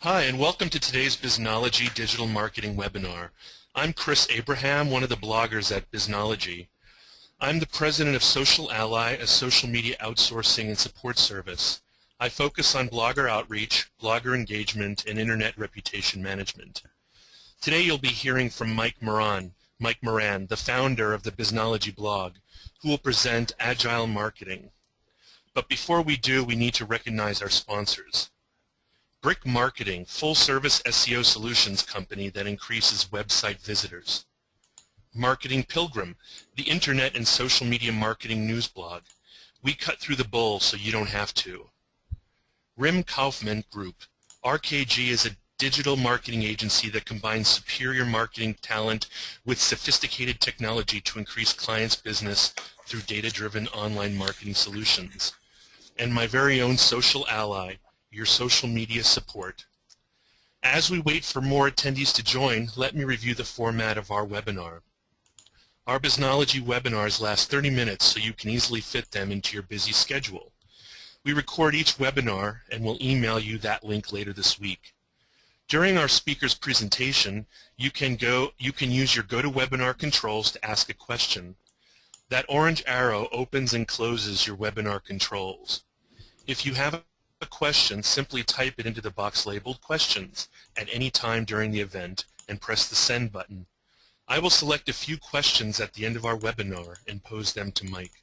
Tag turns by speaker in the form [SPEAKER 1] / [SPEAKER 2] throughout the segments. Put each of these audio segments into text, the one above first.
[SPEAKER 1] Hi, and welcome to today's Biznology Digital Marketing webinar. I'm Chris Abraham, one of the bloggers at Biznology. I'm the president of Social Ally, a social media outsourcing and support service. I focus on blogger outreach, blogger engagement, and internet reputation management. Today you'll be hearing from Mike Moran, the founder of the Biznology blog, who will present Agile Marketing. But before we do, we need to recognize our sponsors. Brick Marketing, full-service SEO solutions company that increases website visitors. Marketing Pilgrim, the internet and social media marketing news blog. We cut through the bull so you don't have to. Rim Kaufman Group. RKG is a digital marketing agency that combines superior marketing talent with sophisticated technology to increase clients' business through data-driven online marketing solutions. And my very own Social Ally, your social media support. As we wait for more attendees to join, let me review the format of our webinar. Our Biznology webinars last 30 minutes so you can easily fit them into your busy schedule. We record each webinar and will email you that link later this week. During our speaker's presentation, you can use your GoToWebinar controls to ask a question. That orange arrow opens and closes your webinar controls. If you have a question, simply type it into the box labeled Questions at any time during the event and press the Send button. I will select a few questions at the end of our webinar and pose them to Mike.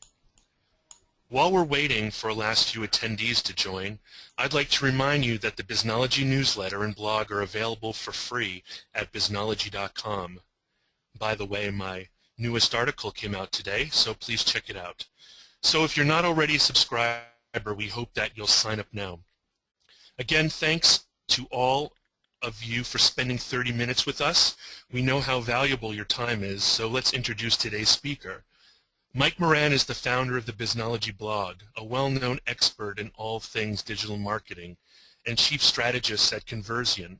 [SPEAKER 1] While we're waiting for our last few attendees to join, I'd like to remind you that the Biznology newsletter and blog are available for free at biznology.com. By the way, my newest article came out today, so please check it out. So if you're not already a subscriber, we hope that you'll sign up now. Again, thanks to all of you for spending 30 minutes with us. We know how valuable your time is, so let's introduce today's speaker. Mike Moran is the founder of the Biznology blog, a well-known expert in all things digital marketing, and chief strategist at Conversion,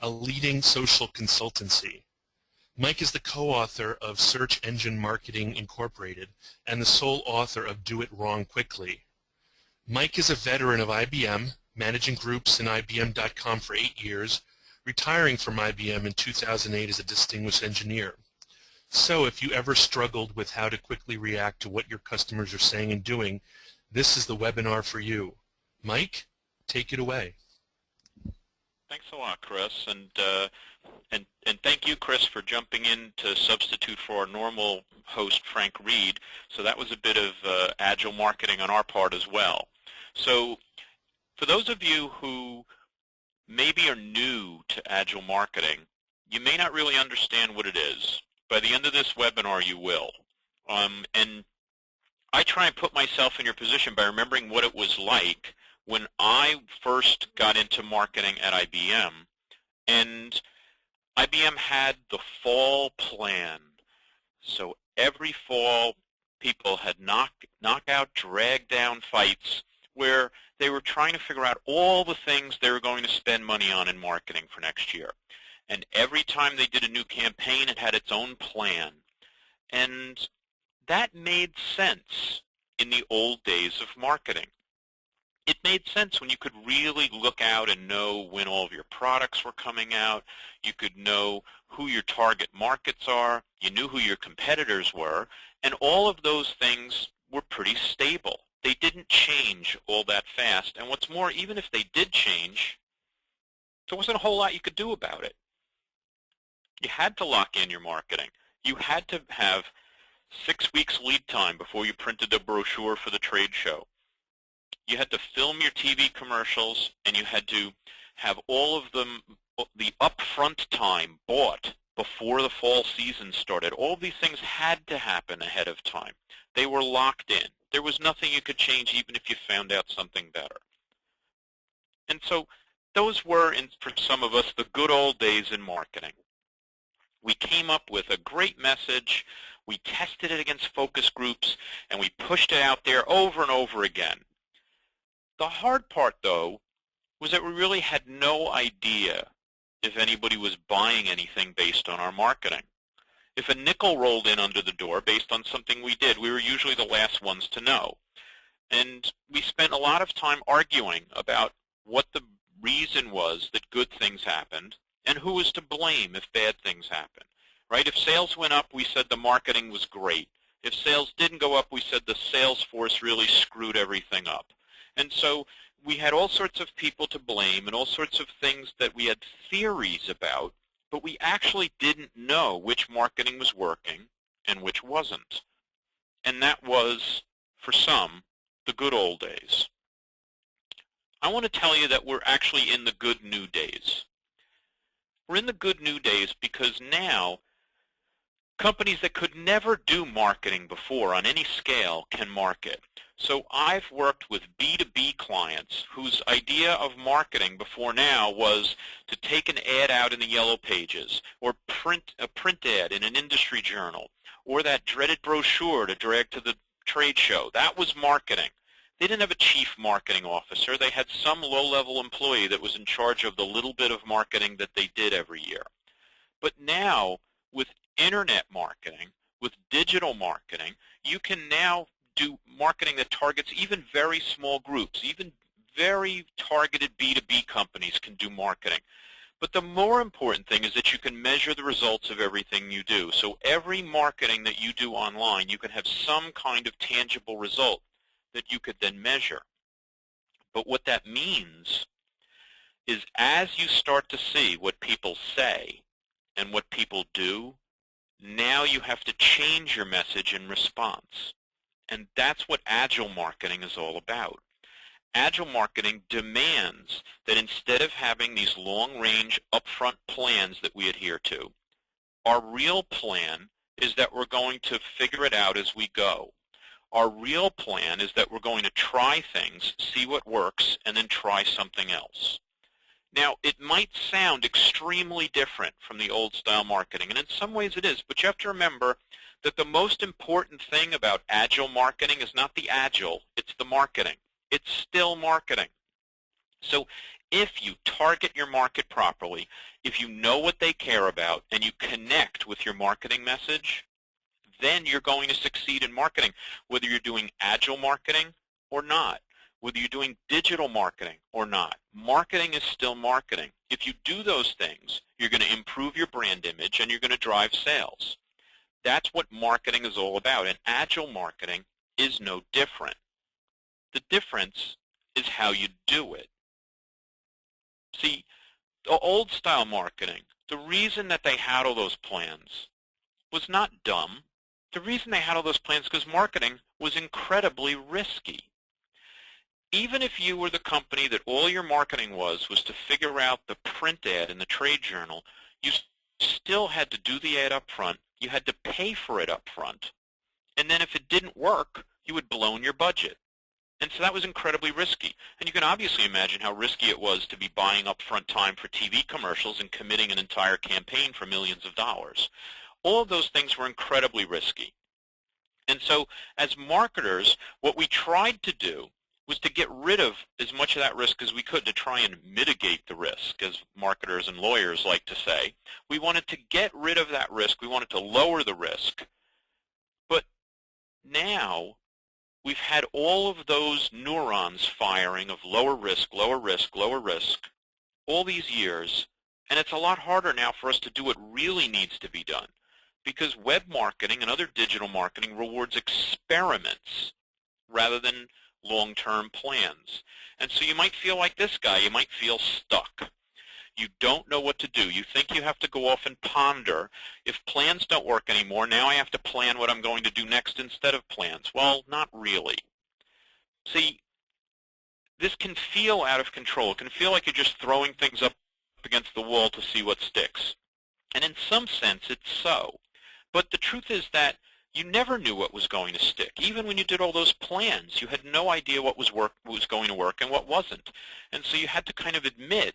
[SPEAKER 1] a leading social consultancy. Mike is the co-author of Search Engine Marketing Incorporated and the sole author of Do It Wrong Quickly. Mike is a veteran of IBM, managing groups in IBM.com for 8 years, retiring from IBM in 2008 as a distinguished engineer. So if you ever struggled with how to quickly react to what your customers are saying and doing, this is the webinar for you. Mike, take it away.
[SPEAKER 2] Thanks a lot, Chris, and thank you, Chris, for jumping in to substitute for our normal host, Frank Reed. So that was a bit of agile marketing on our part as well. So for those of you who maybe are new to agile marketing, you may not really understand what it is. By the end of this webinar, you will. And I try and put myself in your position by remembering what it was like when I first got into marketing at IBM. And IBM had the fall plan. So every fall, people had knockout, drag-down fights where they were trying to figure out all the things they were going to spend money on in marketing for next year. And every time they did a new campaign, it had its own plan. And that made sense in the old days of marketing. It made sense when you could really look out and know when all of your products were coming out. You could know who your target markets are. You knew who your competitors were. And all of those things were pretty stable. They didn't change all that fast. And what's more, even if they did change, there wasn't a whole lot you could do about it. You had to lock in your marketing. You had to have 6 weeks lead time before you printed a brochure for the trade show. You had to film your TV commercials, and you had to have all of them, the upfront time bought before the fall season started. All of these things had to happen ahead of time. They were locked in. There was nothing you could change even if you found out something better. And so those were, for some of us, the good old days in marketing. We came up with a great message, we tested it against focus groups, and we pushed it out there over and over again. The hard part, though, was that we really had no idea if anybody was buying anything based on our marketing. If a nickel rolled in under the door based on something we did, we were usually the last ones to know. And we spent a lot of time arguing about what the reason was that good things happened, and who was to blame if bad things happened, right? If sales went up, we said the marketing was great. If sales didn't go up, we said the sales force really screwed everything up. And so we had all sorts of people to blame and all sorts of things that we had theories about, but we actually didn't know which marketing was working and which wasn't. And that was, for some, the good old days. I want to tell you that we're actually in the good new days. We're in the good new days because now companies that could never do marketing before on any scale can market. So I've worked with B2B clients whose idea of marketing before now was to take an ad out in the yellow pages or print a print ad in an industry journal or that dreaded brochure to drag to the trade show. That was marketing. They didn't have a chief marketing officer. They had some low-level employee that was in charge of the little bit of marketing that they did every year. But now, with internet marketing, with digital marketing, you can now do marketing that targets even very small groups. Even very targeted B2B companies can do marketing. But the more important thing is that you can measure the results of everything you do. So every marketing that you do online, you can have some kind of tangible result that you could then measure. But what that means is as you start to see what people say and what people do, now you have to change your message in response. And that's what Agile marketing is all about. Agile marketing demands that instead of having these long-range upfront plans that we adhere to, our real plan is that we're going to figure it out as we go. Our real plan is that we're going to try things, see what works, and then try something else. Now, it might sound extremely different from the old style marketing, and in some ways it is, but you have to remember that the most important thing about Agile marketing is not the Agile, it's the marketing. It's still marketing. So if you target your market properly, if you know what they care about, and you connect with your marketing message, then you're going to succeed in marketing, whether you're doing Agile marketing or not, whether you're doing digital marketing or not. Marketing is still marketing. If you do those things, you're going to improve your brand image and you're going to drive sales. That's what marketing is all about, and Agile marketing is no different. The difference is how you do it. See, the old style marketing, the reason that they had all those plans was not dumb. The reason they had all those plans is because marketing was incredibly risky. Even if you were the company that all your marketing was to figure out the print ad in the trade journal, you still had to do the ad up front. You had to pay for it up front. And then if it didn't work, you had blown your budget. And so that was incredibly risky. And you can obviously imagine how risky it was to be buying upfront time for TV commercials and committing an entire campaign for millions of dollars. All of those things were incredibly risky. And so as marketers, what we tried to do was to get rid of as much of that risk as we could, to try and mitigate the risk, as marketers and lawyers like to say. We wanted to get rid of that risk. We wanted to lower the risk. But now we've had all of those neurons firing of lower risk, lower risk, lower risk all these years, and it's a lot harder now for us to do what really needs to be done, because web marketing and other digital marketing rewards experiments rather than long-term plans. And so you might feel like this guy. You might feel stuck. You don't know what to do. You think you have to go off and ponder. If plans don't work anymore, now I have to plan what I'm going to do next instead of plans. Well, not really. See, this can feel out of control. It can feel like you're just throwing things up against the wall to see what sticks. And in some sense, it's so. But the truth is that you never knew what was going to stick. Even when you did all those plans, you had no idea what was going to work and what wasn't. And so you had to kind of admit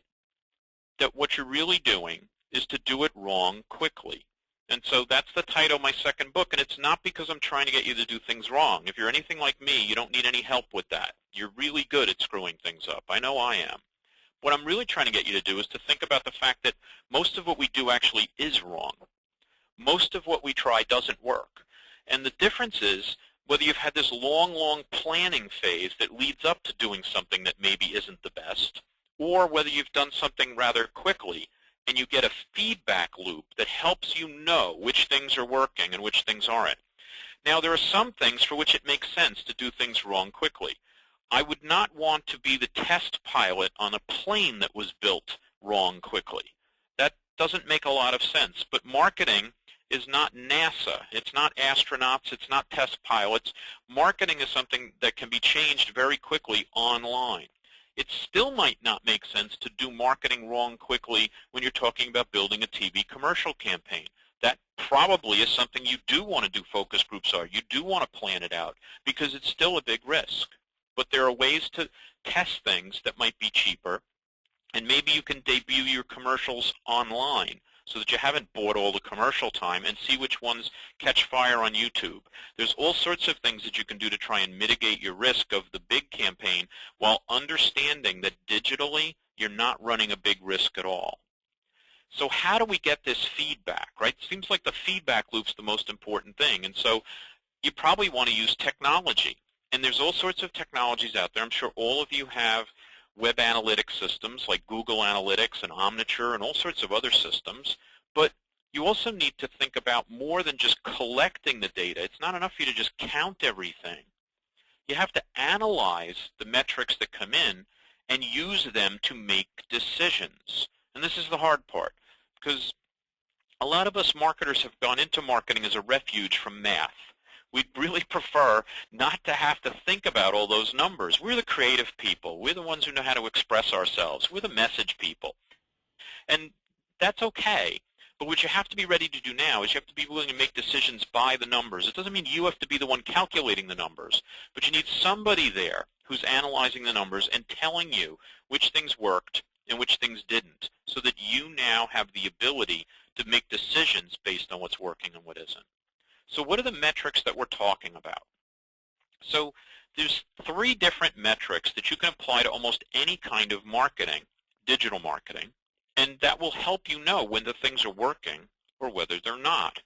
[SPEAKER 2] that what you're really doing is to do it wrong quickly. And so that's the title of my second book, and it's not because I'm trying to get you to do things wrong. If you're anything like me, you don't need any help with that. You're really good at screwing things up. I know I am. What I'm really trying to get you to do is to think about the fact that most of what we do actually is wrong. Most of what we try doesn't work. And the difference is whether you've had this long, long planning phase that leads up to doing something that maybe isn't the best, or whether you've done something rather quickly and you get a feedback loop that helps you know which things are working and which things aren't. Now, there are some things for which it makes sense to do things wrong quickly. I would not want to be the test pilot on a plane that was built wrong quickly. That doesn't make a lot of sense. But marketing is not NASA. It's not astronauts. It's not test pilots. Marketing is something that can be changed very quickly online. It still might not make sense to do marketing wrong quickly when you're talking about building a TV commercial campaign. That probably is something you do want to do focus groups on. You do want to plan it out because it's still a big risk. But there are ways to test things that might be cheaper, and maybe you can debut your commercials online so that you haven't bought all the commercial time and see which ones catch fire on YouTube. There's all sorts of things that you can do to try and mitigate your risk of the big campaign while understanding that digitally you're not running a big risk at all. So how do we get this feedback, right? It seems like the feedback loop's the most important thing. And so you probably want to use technology. And there's all sorts of technologies out there. I'm sure all of you have web analytics systems like Google Analytics and Omniture and all sorts of other systems. But you also need to think about more than just collecting the data. It's not enough for you to just count everything. You have to analyze the metrics that come in and use them to make decisions. And this is the hard part, because a lot of us marketers have gone into marketing as a refuge from math. We'd really prefer not to have to think about all those numbers. We're the creative people. We're the ones who know how to express ourselves. We're the message people. And that's okay. But what you have to be ready to do now is you have to be willing to make decisions by the numbers. It doesn't mean you have to be the one calculating the numbers, but you need somebody there who's analyzing the numbers and telling you which things worked and which things didn't, so that you now have the ability to make decisions based on what's working and what isn't. So what are the metrics that we're talking about? So there's 3 different metrics that you can apply to almost any kind of marketing, digital marketing, and that will help you know when the things are working or whether they're not.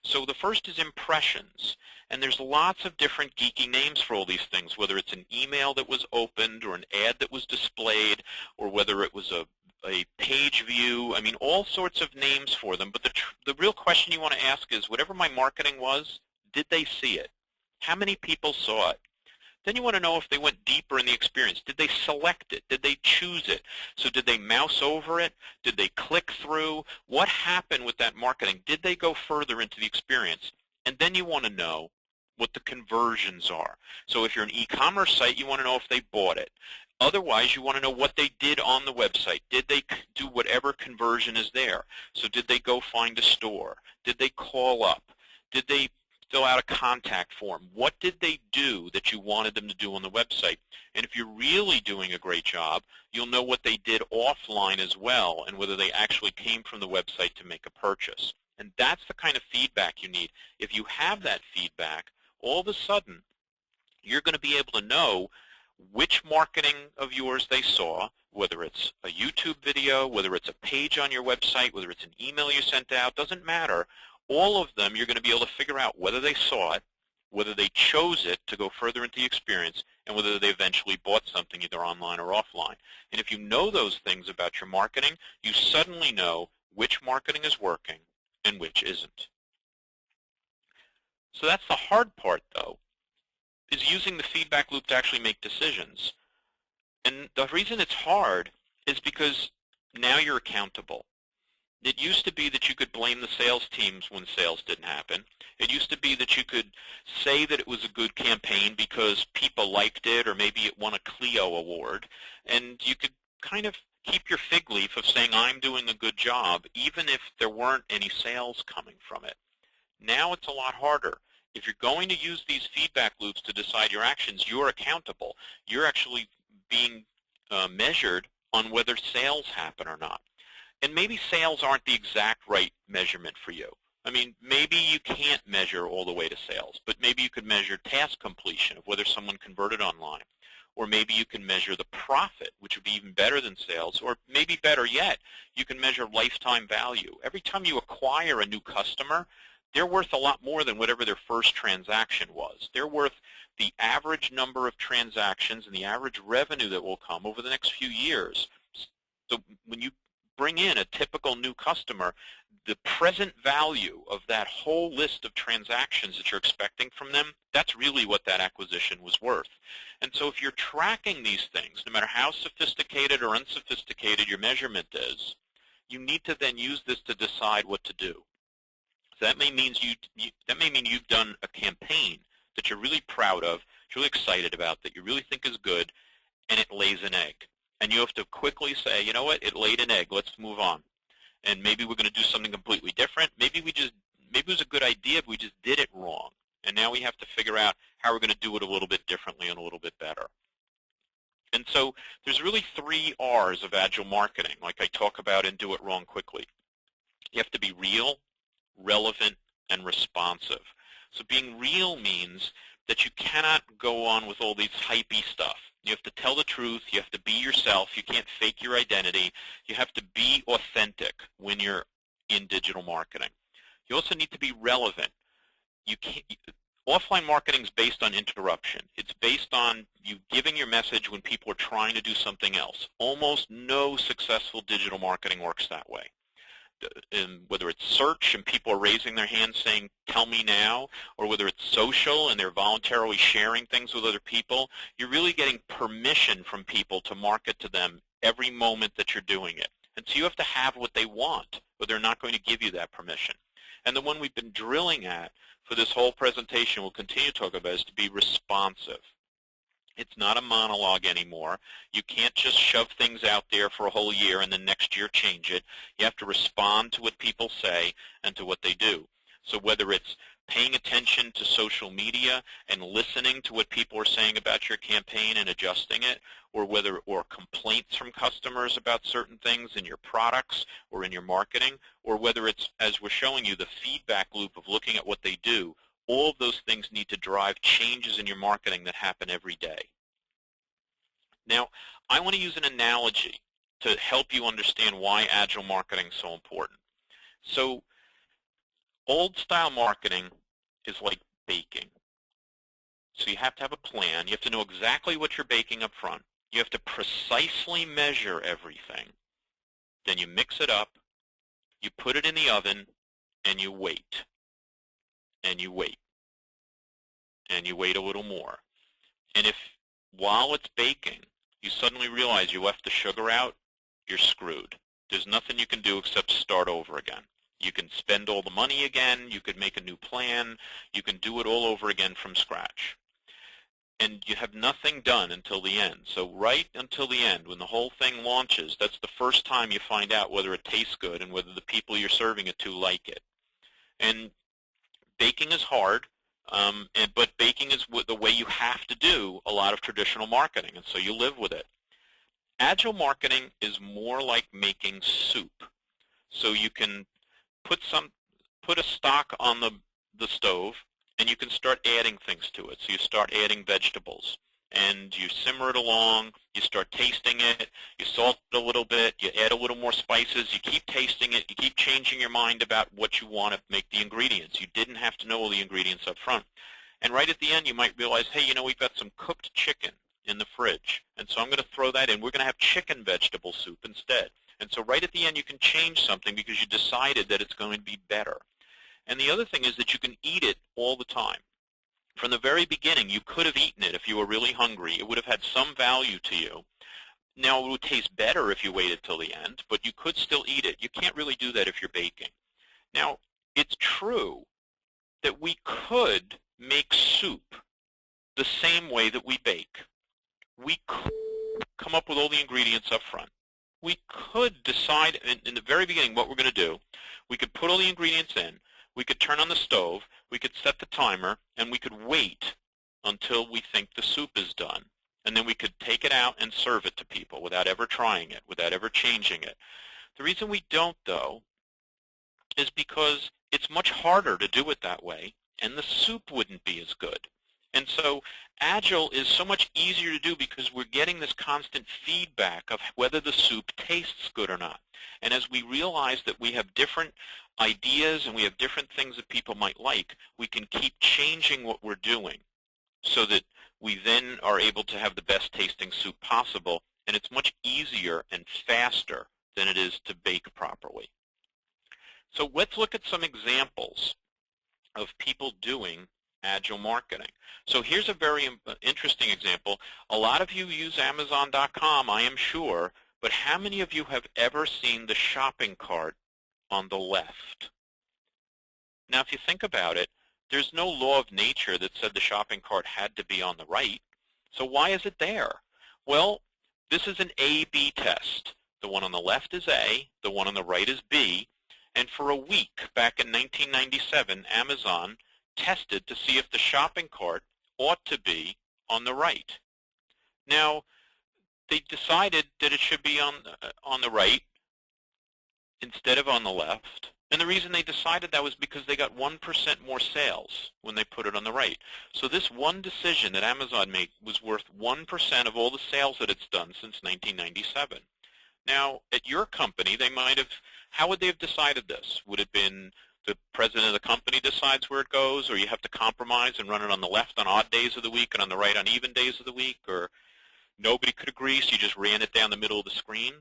[SPEAKER 2] So the first is impressions, and there's lots of different geeky names for all these things, whether it's an email that was opened or an ad that was displayed, or whether it was a page view. I mean, all sorts of names for them. But the real question you want to ask is, whatever my marketing was, did they see it? How many people saw it? Then you want to know if they went deeper in the experience. Did they select it? Did they choose it? So did they mouse over it? Did they click through? What happened with that marketing? Did they go further into the experience? And then you want to know what the conversions are. So if you're an e-commerce site, you want to know if they bought it. Otherwise, you want to know what they did on the website. Did they do whatever conversion is there? So did they go find a store? Did they call up? Did they fill out a contact form? What did they do that you wanted them to do on the website? And if you're really doing a great job, you'll know what they did offline as well and whether they actually came from the website to make a purchase. And that's the kind of feedback you need. If you have that feedback, all of a sudden, you're going to be able to know which marketing of yours they saw, whether it's a YouTube video, whether it's a page on your website, whether it's an email you sent out, doesn't matter. All of them, you're going to be able to figure out whether they saw it, whether they chose it to go further into the experience, and whether they eventually bought something either online or offline. And if you know those things about your marketing, you suddenly know which marketing is working and which isn't. So that's the hard part, though, is using the feedback loop to actually make decisions. And the reason it's hard is because now you're accountable. It used to be that you could blame the sales teams when sales didn't happen. It used to be that you could say that it was a good campaign because people liked it, or maybe it won a Clio award. And you could kind of keep your fig leaf of saying, I'm doing a good job, even if there weren't any sales coming from it. Now it's a lot harder. If you're going to use these feedback loops to decide your actions, you're accountable. You're actually being measured on whether sales happen or not. And maybe sales aren't the exact right measurement for you. I mean, maybe you can't measure all the way to sales, but maybe you could measure task completion of whether someone converted online. Or maybe you can measure the profit, which would be even better than sales. Or maybe better yet, you can measure lifetime value. Every time you acquire a new customer, they're worth a lot more than whatever their first transaction was. They're worth the average number of transactions and the average revenue that will come over the next few years. So when you bring in a typical new customer, the present value of that whole list of transactions that you're expecting from them, that's really what that acquisition was worth. And so if you're tracking these things, no matter how sophisticated or unsophisticated your measurement is, you need to then use this to decide what to do. So that may mean you've done a campaign that you're really proud of, you're really excited about, that you really think is good, and it lays an egg. And you have to quickly say, you know what, it laid an egg, let's move on. And maybe we're going to do something completely different. Maybe it was a good idea, but we just did it wrong. And now we have to figure out how we're going to do it a little bit differently and a little bit better. And so there's really 3 R's of Agile marketing, like I talk about in Do It Wrong Quickly. You have to be real, relevant, and responsive. So being real means that you cannot go on with all these hypey stuff. You have to tell the truth. You have to be yourself. You can't fake your identity. You have to be authentic when you're in digital marketing. You also need to be relevant. Offline marketing is based on interruption. It's based on you giving your message when people are trying to do something else. Almost no successful digital marketing works that way. Whether it's search and people are raising their hands saying, tell me now, or whether it's social and they're voluntarily sharing things with other people, you're really getting permission from people to market to them every moment that you're doing it. And so you have to have what they want, or they're not going to give you that permission. And the one we've been drilling at for this whole presentation, we'll continue to talk about, is to be responsive. It's not a monologue anymore. You can't just shove things out there for a whole year and then next year change it. You have to respond to what people say and to what they do. So whether it's paying attention to social media and listening to what people are saying about your campaign and adjusting it, or complaints from customers about certain things in your products or in your marketing, or whether it's, as we're showing you, the feedback loop of looking at what they do, all of those things need to drive changes in your marketing that happen every day. Now, I want to use an analogy to help you understand why Agile marketing is so important. So, old-style marketing is like baking. So you have to have a plan. You have to know exactly what you're baking up front. You have to precisely measure everything. Then you mix it up, you put it in the oven, and you wait. And you wait. And you wait a little more. And if, while it's baking, you suddenly realize you left the sugar out, you're screwed. There's nothing you can do except start over again. You can spend all the money again, you could make a new plan, you can do it all over again from scratch. And you have nothing done until the end. So right until the end, when the whole thing launches, that's the first time you find out whether it tastes good and whether the people you're serving it to like it. And baking is hard, but baking is the way you have to do a lot of traditional marketing, and so you live with it. Agile marketing is more like making soup. So you can put a stock on the stove, and you can start adding things to it. So you start adding vegetables, and you simmer it along, you start tasting it, you salt it a little bit, you add a little more spices, you keep tasting it, you keep changing your mind about what you want to make the ingredients. You didn't have to know all the ingredients up front. And right at the end, you might realize, hey, you know, we've got some cooked chicken in the fridge, and so I'm going to throw that in. We're going to have chicken vegetable soup instead. And so right at the end, you can change something because you decided that it's going to be better. And the other thing is that you can eat it all the time. From the very beginning, you could have eaten it if you were really hungry. It would have had some value to you. Now, it would taste better if you waited till the end, but you could still eat it. You can't really do that if you're baking. Now, it's true that we could make soup the same way that we bake. We could come up with all the ingredients up front. We could decide in the very beginning what we're going to do. We could put all the ingredients in. We could turn on the stove. We could set the timer, and we could wait until we think the soup is done. And then we could take it out and serve it to people without ever trying it, without ever changing it. The reason we don't, though, is because it's much harder to do it that way, and the soup wouldn't be as good. And so Agile is so much easier to do because we're getting this constant feedback of whether the soup tastes good or not. And as we realize that we have different ideas and we have different things that people might like, we can keep changing what we're doing so that we then are able to have the best tasting soup possible and it's much easier and faster than it is to bake properly. So let's look at some examples of people doing Agile marketing. So here's a very interesting example. A lot of you use Amazon.com, I am sure, but how many of you have ever seen the shopping cart on the left? Now, if you think about it, there's no law of nature that said the shopping cart had to be on the right. So why is it there? Well, this is an A-B test. The one on the left is A, the one on the right is B, and for a week back in 1997, Amazon tested to see if the shopping cart ought to be on the right. Now, they decided that it should be on the right instead of on the left. And the reason they decided that was because they got 1% more sales when they put it on the right. So this one decision that Amazon made was worth 1% of all the sales that it's done since 1997. Now, at your company, they might have, how would they have decided this? Would it have been the president of the company decides where it goes, or you have to compromise and run it on the left on odd days of the week and on the right on even days of the week, or nobody could agree, so you just ran it down the middle of the screen?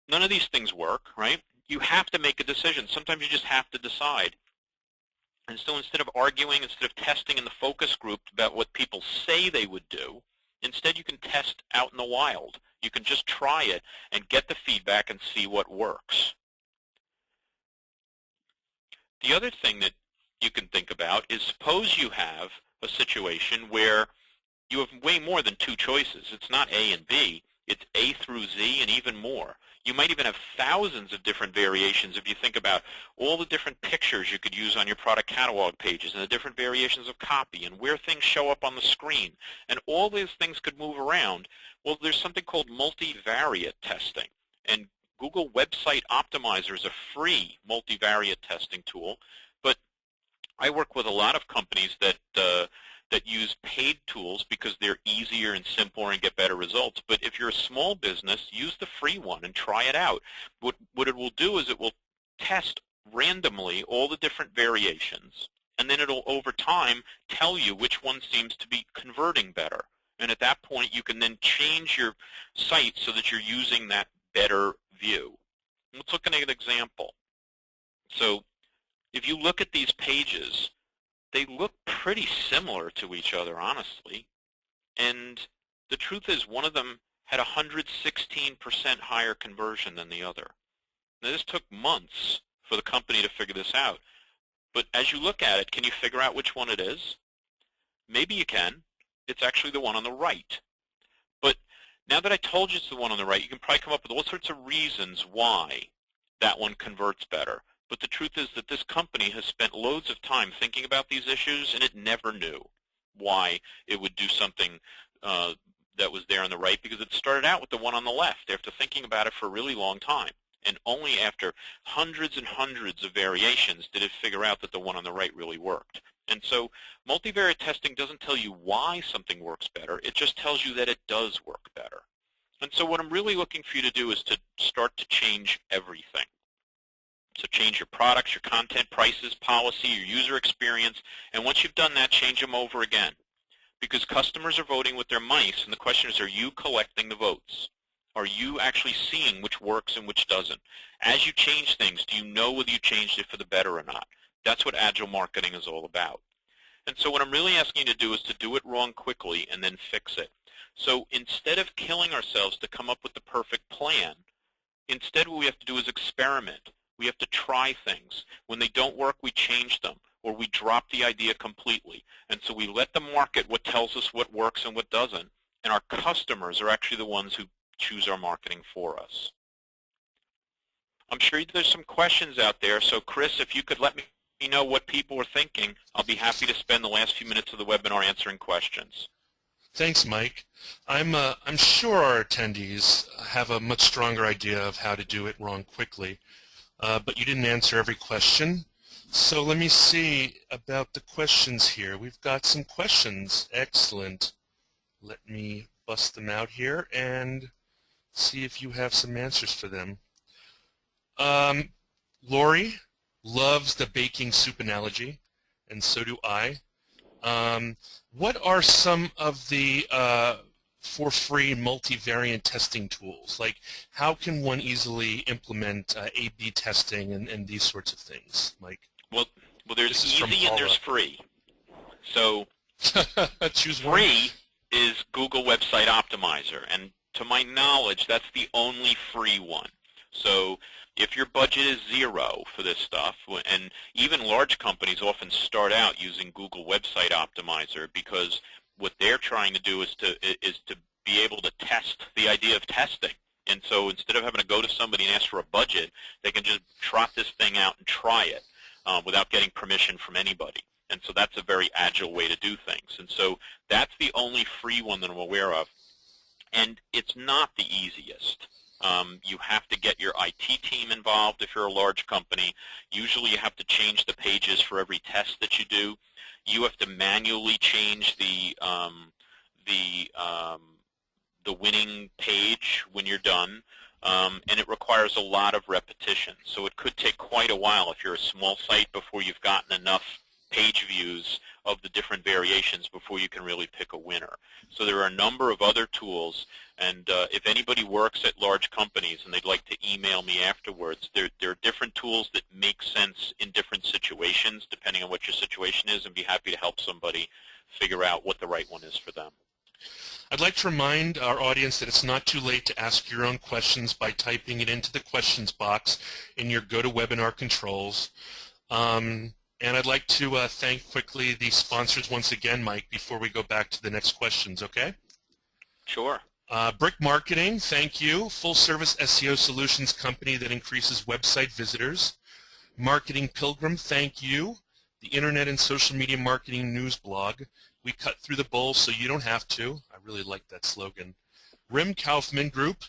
[SPEAKER 2] None of these things work, right? You have to make a decision. Sometimes you just have to decide. And so instead of arguing, instead of testing in the focus group about what people say they would do, instead you can test out in the wild. You can just try it and get the feedback and see what works. The other thing that you can think about is, suppose you have a situation where you have way more than two choices. It's not A and B. It's A through Z and even more. You might even have thousands of different variations if you think about all the different pictures you could use on your product catalog pages and the different variations of copy and where things show up on the screen. And all these things could move around. Well, there's something called multivariate testing. And Google Website Optimizer is a free multivariate testing tool. But I work with a lot of companies that use paid tools because they're easier and simpler and get better results. But if you're a small business, use the free one and try it out. What it will do is it will test randomly all the different variations, and then it'll, over time, tell you which one seems to be converting better. And at that point, you can then change your site so that you're using that better view. Let's look at an example. So if you look at these pages, they look pretty similar to each other, honestly. And the truth is, one of them had 116% higher conversion than the other. Now, this took months for the company to figure this out. But as you look at it, can you figure out which one it is? Maybe you can. It's actually the one on the right. But now that I told you it's the one on the right, you can probably come up with all sorts of reasons why that one converts better. But the truth is that this company has spent loads of time thinking about these issues, and it never knew why it would do something that was there on the right, because it started out with the one on the left after thinking about it for a really long time. And only after hundreds and hundreds of variations did it figure out that the one on the right really worked. And so multivariate testing doesn't tell you why something works better. It just tells you that it does work better. And so what I'm really looking for you to do is to start to change everything. So change your products, your content, prices, policy, your user experience, and once you've done that, change them over again. Because customers are voting with their mice, and the question is, are you collecting the votes? Are you actually seeing which works and which doesn't? As you change things, do you know whether you changed it for the better or not? That's what Agile marketing is all about. And so what I'm really asking you to do is to do it wrong quickly and then fix it. So instead of killing ourselves to come up with the perfect plan, instead what we have to do is experiment. We have to try things. When they don't work, we change them, or we drop the idea completely. And so we let the market what tells us what works and what doesn't, and our customers are actually the ones who choose our marketing for us. I'm sure there's some questions out there, so Chris, if you could let me know what people are thinking, I'll be happy to spend the last few minutes of the webinar answering questions.
[SPEAKER 1] Thanks, Mike. I'm sure our attendees have a much stronger idea of how to do it wrong quickly, but you didn't answer every question. So let me see about the questions here. We've got some questions. Excellent. Let me bust them out here and see if you have some answers for them. Lori loves the baking soup analogy, and so do I. What are some of the for free multivariant testing tools? Like, how can one easily implement A/B testing and these sorts of things? Mike?
[SPEAKER 2] Well, there's easy and there's free. So
[SPEAKER 1] choose one.
[SPEAKER 2] free is Google Website Optimizer, and to my knowledge, that's the only free one. So if your budget is zero for this stuff, and even large companies often start out using Google Website Optimizer because what they're trying to do is to be able to test the idea of testing. And so instead of having to go to somebody and ask for a budget, they can just trot this thing out and try it without getting permission from anybody. And so that's a very agile way to do things. And so that's the only free one that I'm aware of. And it's not the easiest. You have to get your IT team involved if you're a large company. Usually you have to change the pages for every test that you do. You have to manually change the winning page when you're done. And it requires a lot of repetition. So it could take quite a while if you're a small site before you've gotten enough page views of the different variations before you can really pick a winner. So there are a number of other tools, and if anybody works at large companies and they'd like to email me afterwards, there are different tools that make sense in different situations depending on what your situation is, and be happy to help somebody figure out what the right one is for them.
[SPEAKER 1] I'd like to remind our audience that it's not too late to ask your own questions by typing it into the questions box in your GoToWebinar controls. And I'd like to thank quickly the sponsors once again, Mike, before we go back to the next questions, okay?
[SPEAKER 2] Sure.
[SPEAKER 1] Brick Marketing, thank you. Full-service SEO solutions company that increases website visitors. Marketing Pilgrim, thank you. The Internet and Social Media Marketing News Blog. We cut through the bowl so you don't have to. I really like that slogan. Rim Kaufman Group.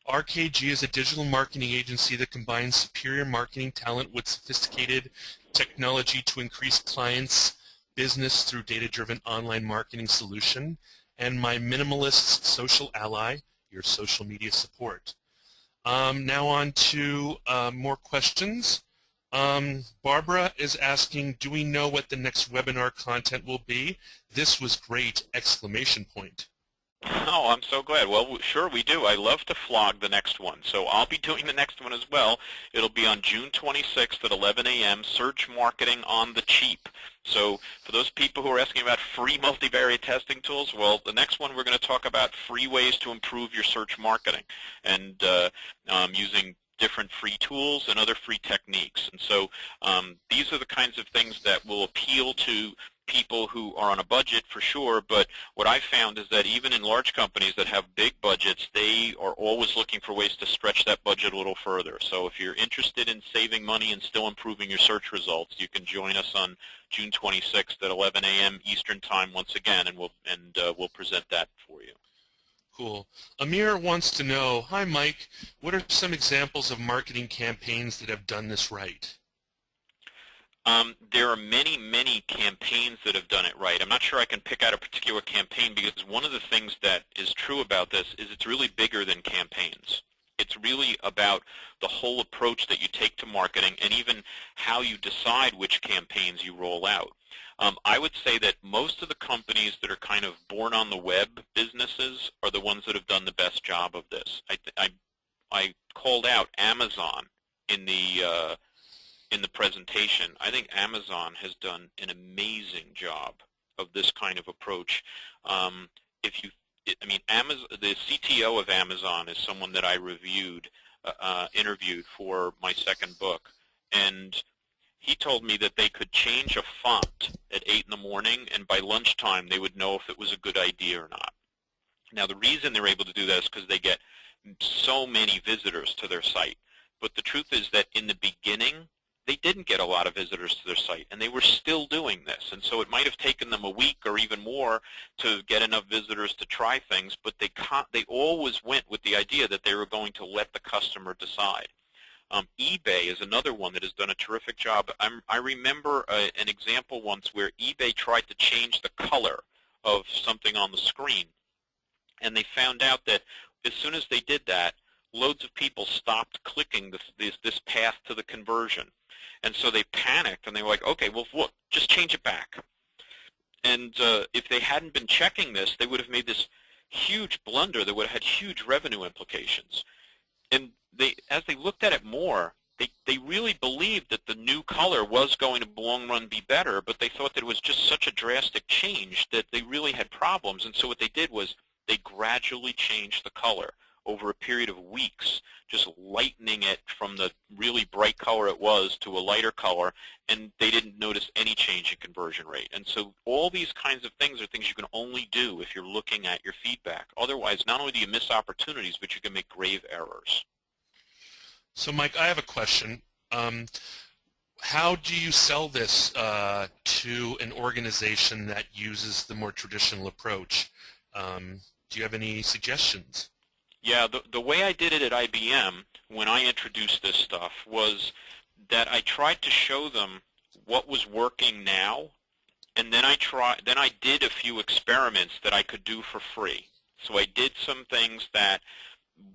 [SPEAKER 1] RKG is a digital marketing agency that combines superior marketing talent with sophisticated technology to increase clients' business through data-driven online marketing solution. And my Minimalist Social Ally, your social media support. Now on to more questions. Barbara is asking, do we know what the next webinar content will be? This was great! Exclamation point.
[SPEAKER 2] Oh, I'm so glad. Well, sure we do. I love to flog the next one. So I'll be doing the next one as well. It'll be on June 26th at 11 a.m., Search Marketing on the Cheap. So for those people who are asking about free multivariate testing tools, well, the next one we're going to talk about free ways to improve your search marketing and using different free tools and other free techniques. And so these are the kinds of things that will appeal to people who are on a budget for sure, but what I've found is that even in large companies that have big budgets, they are always looking for ways to stretch that budget a little further. So if you're interested in saving money and still improving your search results, you can join us on June 26th at 11 a.m. Eastern Time once again, and we'll present that for you.
[SPEAKER 1] Cool. Amir wants to know, hi Mike, what are some examples of marketing campaigns that have done this right?
[SPEAKER 2] There are many, many campaigns that have done it right. I'm not sure I can pick out a particular campaign because one of the things that is true about this is it's really bigger than campaigns. It's really about the whole approach that you take to marketing and even how you decide which campaigns you roll out. I would say that most of the companies that are kind of born on the web businesses are the ones that have done the best job of this. I called out Amazon in the presentation. I think Amazon has done an amazing job of this kind of approach. Amazon, the CTO of Amazon is someone that I interviewed for my second book, and he told me that they could change a font at 8 in the morning, and by lunchtime they would know if it was a good idea or not. Now, the reason they're able to do that is because they get so many visitors to their site. But the truth is that in the beginning, they didn't get a lot of visitors to their site, and they were still doing this. And so it might have taken them a week or even more to get enough visitors to try things, but they always went with the idea that they were going to let the customer decide. eBay is another one that has done a terrific job. I remember an example once where eBay tried to change the color of something on the screen, and they found out that as soon as they did that, loads of people stopped clicking this path to the conversion. And so they panicked, and they were like, okay, well, look, just change it back. And if they hadn't been checking this, they would have made this huge blunder that would have had huge revenue implications. And as they looked at it more, they really believed that the new color was going to long run be better, but they thought that it was just such a drastic change that they really had problems. And so what they did was they gradually changed the color over a period of weeks, just lightening it from the really bright color it was to a lighter color, and they didn't notice any change in conversion rate. And so all these kinds of things are things you can only do if you're looking at your feedback. Otherwise, not only do you miss opportunities, but you can make grave errors.
[SPEAKER 1] So, Mike, I have a question. How do you sell this to an organization that uses the more traditional approach? Do you have any suggestions?
[SPEAKER 2] Yeah, the way I did it at IBM when I introduced this stuff was that I tried to show them what was working now, and then I did a few experiments that I could do for free. So I did some things that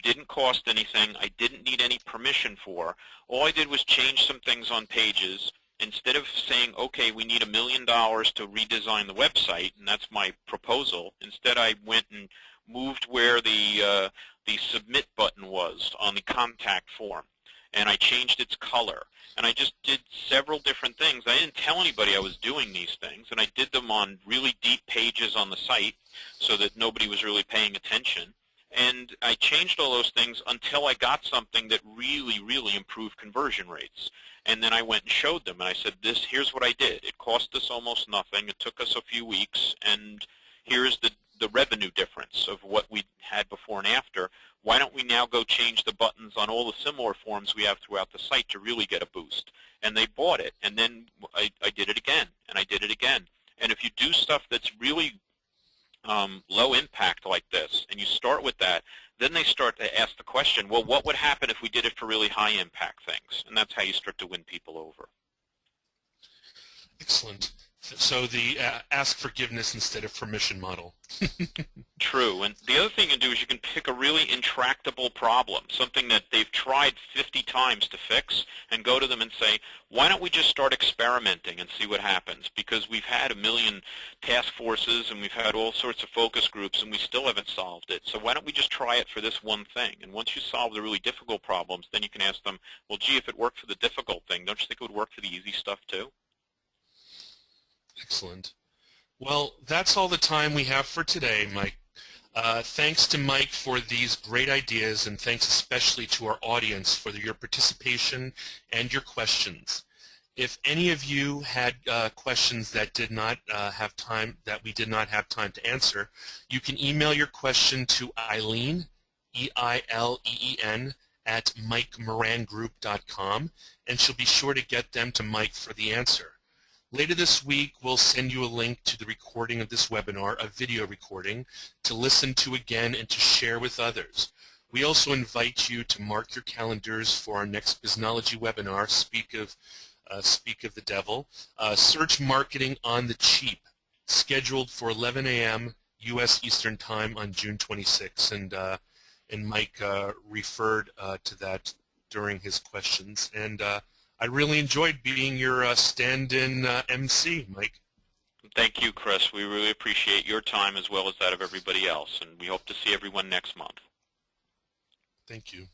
[SPEAKER 2] didn't cost anything, I didn't need any permission for. All I did was change some things on pages. Instead of saying, okay, we need $1 million to redesign the website, and that's my proposal, instead I went and moved where the submit button was on the contact form, and I changed its color. And I just did several different things. I didn't tell anybody I was doing these things, and I did them on really deep pages on the site so that nobody was really paying attention. And I changed all those things until I got something that really, really improved conversion rates. And then I went and showed them, and I said, here's what I did. It cost us almost nothing. It took us a few weeks, and here's the revenue difference of what we had before and after. Why don't we now go change the buttons on all the similar forms we have throughout the site to really get a boost? And they bought it, and then I did it again, and I did it again. And if you do stuff that's really low impact like this, and you start with that, then they start to ask the question, well, what would happen if we did it for really high impact things? And that's how you start to win people over.
[SPEAKER 1] Excellent. So the ask forgiveness instead of permission model.
[SPEAKER 2] True. And the other thing you can do is you can pick a really intractable problem, something that they've tried 50 times to fix, and go to them and say, why don't we just start experimenting and see what happens? Because we've had 1 million task forces and we've had all sorts of focus groups and we still haven't solved it. So why don't we just try it for this one thing? And once you solve the really difficult problems, then you can ask them, well, gee, if it worked for the difficult thing, don't you think it would work for the easy stuff too?
[SPEAKER 1] Excellent. Well, that's all the time we have for today, Mike. Thanks to Mike for these great ideas, and thanks especially to our audience for your participation and your questions. If any of you had questions that did not have time, that we did not have time to answer, you can email your question to Eileen, E-I-L-E-E-N, at MikeMoranGroup.com, and she'll be sure to get them to Mike for the answer. Later this week, we'll send you a link to the recording of this webinar, a video recording, to listen to again and to share with others. We also invite you to mark your calendars for our next Biznology webinar, Speak of the Devil, Search Marketing on the Cheap, scheduled for 11 a.m. U.S. Eastern Time on June 26. And Mike referred to that during his questions. And I really enjoyed being your stand-in MC, Mike.
[SPEAKER 2] Thank you, Chris. We really appreciate your time as well as that of everybody else, and we hope to see everyone next month.
[SPEAKER 1] Thank you.